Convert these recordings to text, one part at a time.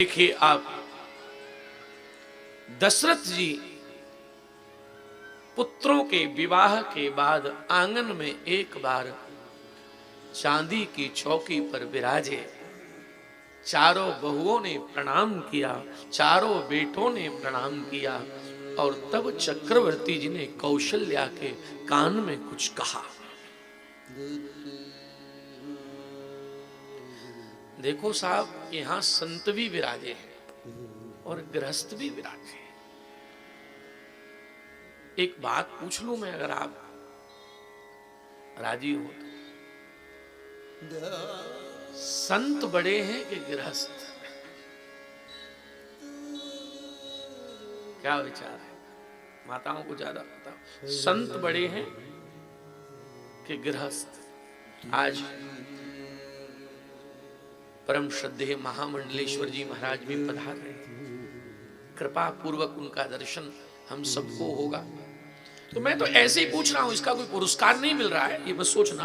देखिए आप, दशरथ जी पुत्रों के विवाह के बाद आंगन में एक बार चांदी की चौकी पर विराजे। चारों बहुओं ने प्रणाम किया, चारों बेटों ने प्रणाम किया और तब चक्रवर्ती जी ने कौशल्या के कान में कुछ कहा। देखो साहब, यहां संत भी विराजे हैं और गृहस्थ भी विराजे हैं। एक बात पूछ लूं मैं, अगर आप राजी हो तो। संत बड़े हैं कि गृहस्थ? क्या विचार है? माताओं को ज्यादा बताओ, संत बड़े हैं कि गृहस्थ? आज परम श्रद्धेय महामंडलेश्वर जी महाराज भी पधार रहे हैं। कृपा पूर्वक उनका दर्शन हम सबको होगा। तो मैं तो ऐसे ही पूछ रहा हूं, इसका कोई पुरस्कार नहीं मिल रहा है, ये बस सोचना।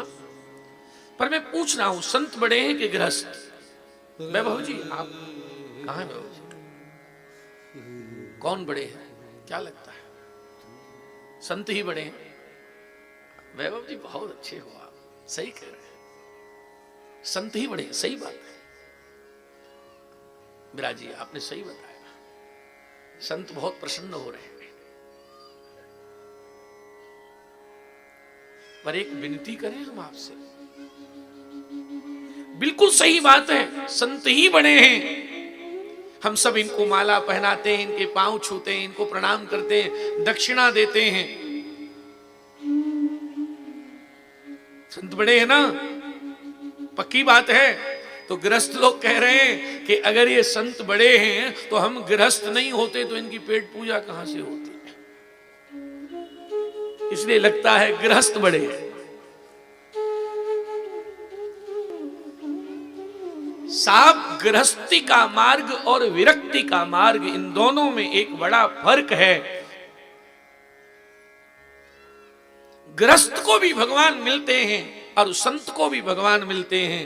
पर मैं पूछ रहा हूं, संत बड़े हैं कि गृहस्थ? वैभव जी, आप कहां हैं? वैभव जी, कौन बड़े हैं? क्या लगता है? संत ही बड़े हैं? वैभव जी बहुत अच्छे हो आप, सही कह रहे हैं, संत ही बड़े हैं, सही बात है। विराज जी, आपने सही बताया, संत बहुत प्रसन्न हो रहे हैं। पर एक विनती करें हम आपसे, बिल्कुल सही बात है, संत ही बड़े हैं। हम सब इनको माला पहनाते हैं, इनके पांव छूते हैं, इनको प्रणाम करते हैं, दक्षिणा देते हैं। संत बड़े हैं ना, पक्की बात है। तो गृहस्थ लोग कह रहे हैं कि अगर ये संत बड़े हैं तो हम गृहस्थ नहीं होते तो इनकी पेट पूजा कहां से होती? इसलिए लगता है गृहस्थ बड़े हैं। साहब, गृहस्थी का मार्ग और विरक्ति का मार्ग, इन दोनों में एक बड़ा फर्क है। गृहस्थ को भी भगवान मिलते हैं और संत को भी भगवान मिलते हैं,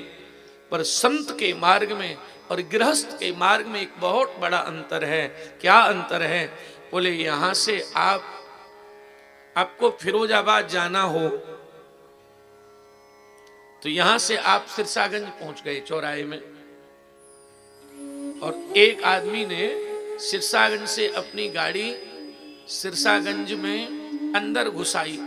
पर संत के मार्ग में और गृहस्थ के मार्ग में एक बहुत बड़ा अंतर है। क्या अंतर है? बोले, यहां से आपको फिरोजाबाद जाना हो तो यहां से आप सिरसागंज पहुंच गए चौराहे में, और एक आदमी ने सिरसागंज से अपनी गाड़ी सिरसागंज में अंदर घुसाई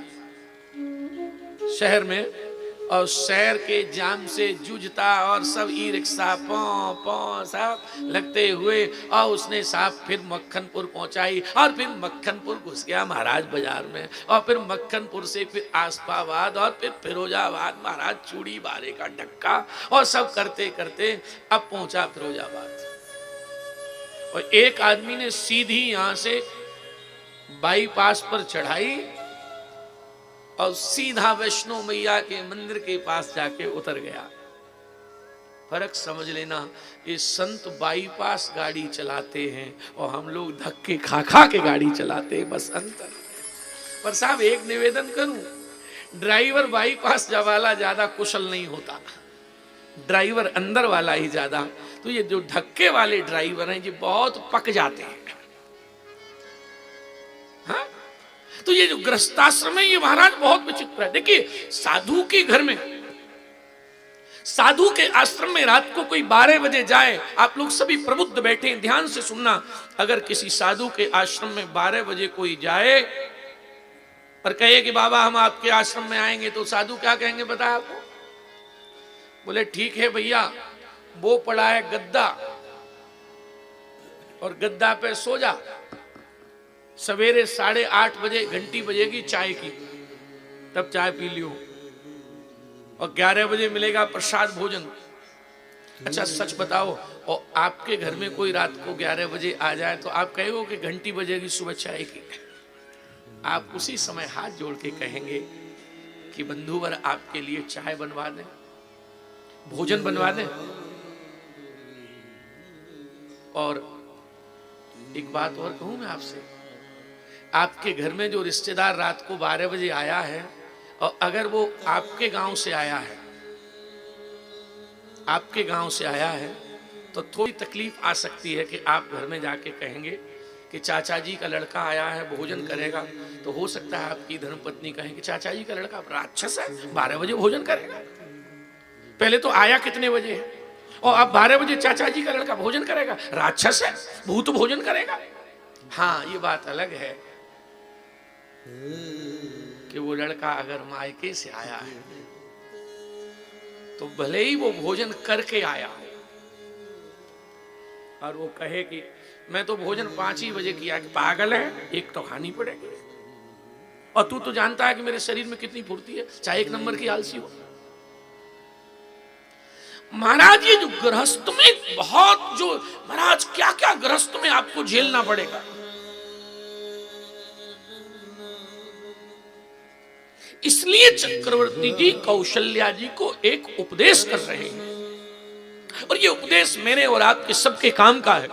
शहर में, और शहर के जाम से जूझता और सब ई रिक्शा पौ साहब लगते हुए, और उसने साहब फिर मक्खनपुर पहुंचाई, और फिर मक्खनपुर घुस गया महाराज बाजार में, और फिर मक्खनपुर से फिर आसपाबाद, और फिर फिरोजाबाद, महाराज चूड़ी बारे का ढक्का, और सब करते करते अब पहुंचा फिरोजाबाद। और एक आदमी ने सीधी यहां से बाईपास पर चढ़ाई और सीधा वैष्णो मैया के मंदिर के पास जाके उतर गया। फर्क समझ लेना, ये संत बाईपास गाड़ी चलाते हैं और हम लोग धक्के खा खा के गाड़ी चलाते हैं, बस अंतर। पर साहब, एक निवेदन करूं, ड्राइवर बाईपास वाला ज्यादा कुशल नहीं होता, ड्राइवर अंदर वाला ही ज्यादा। तो ये जो धक्के वाले ड्राइवर हैं, ये बहुत पक जाते हैं। हाँ? तो ये जो गृहस्थाश्रम है, ये महाराज बहुत विचित्र है। देखिए, साधु के घर में, साधु के आश्रम में रात को कोई 12 बजे जाए, आप लोग सभी प्रबुद्ध बैठे ध्यान से सुनना, अगर किसी साधु के आश्रम में 12 बजे कोई जाए और कहे कि बाबा हम आपके आश्रम में आएंगे, तो साधु क्या कहेंगे पता है आपको? बोले, ठीक है भैया, वो पड़ा है गद्दा, और गद्दा पे सो जा, सवेरे 8:30 बजे घंटी बजेगी चाय की, तब चाय पी लियो, और 11 बजे मिलेगा प्रसाद भोजन। अच्छा सच बताओ, और आपके घर में कोई रात को 11 बजे आ जाए तो आप कहोगे कि घंटी बजेगी सुबह चाय की? आप उसी समय हाथ जोड़ के कहेंगे कि बंधुवर आपके लिए चाय बनवा दें, भोजन बनवा दें। और एक बात और कहूं मैं आपसे, आपके घर में जो रिश्तेदार रात को 12 बजे आया है, और अगर वो आपके गांव से आया है, आपके गांव से आया है, तो थोड़ी तकलीफ आ सकती है कि आप घर में जाके कहेंगे कि चाचा जी का लड़का आया है, भोजन करेगा। तो हो सकता है आपकी धर्मपत्नी कहे कि चाचा जी का लड़का राक्षस है, 12 बजे भोजन करेगा। पहले तो आया कितने बजे है, और अब 12 बजे चाचा जी का लड़का भोजन करेगा, राक्षस है, भूत भोजन करेगा। हाँ, ये बात अलग है कि वो लड़का अगर मायके से आया है तो भले ही वो भोजन करके आया हो और वो कहे कि मैं तो भोजन 5 ही बजे किया, कि पागल है, एक तो खानी पड़ेगी, और तू तो जानता है कि मेरे शरीर में कितनी फुर्ती है, चाहे 1 नंबर की आलसी हो। महाराज ये जो गृहस्थ में बहुत, जो महाराज क्या क्या गृहस्थ में आपको झेलना पड़ेगा। इसलिए चक्रवर्ती जी कौशल्या जी को एक उपदेश कर रहे हैं, और ये उपदेश मेरे और आपके सबके काम का है।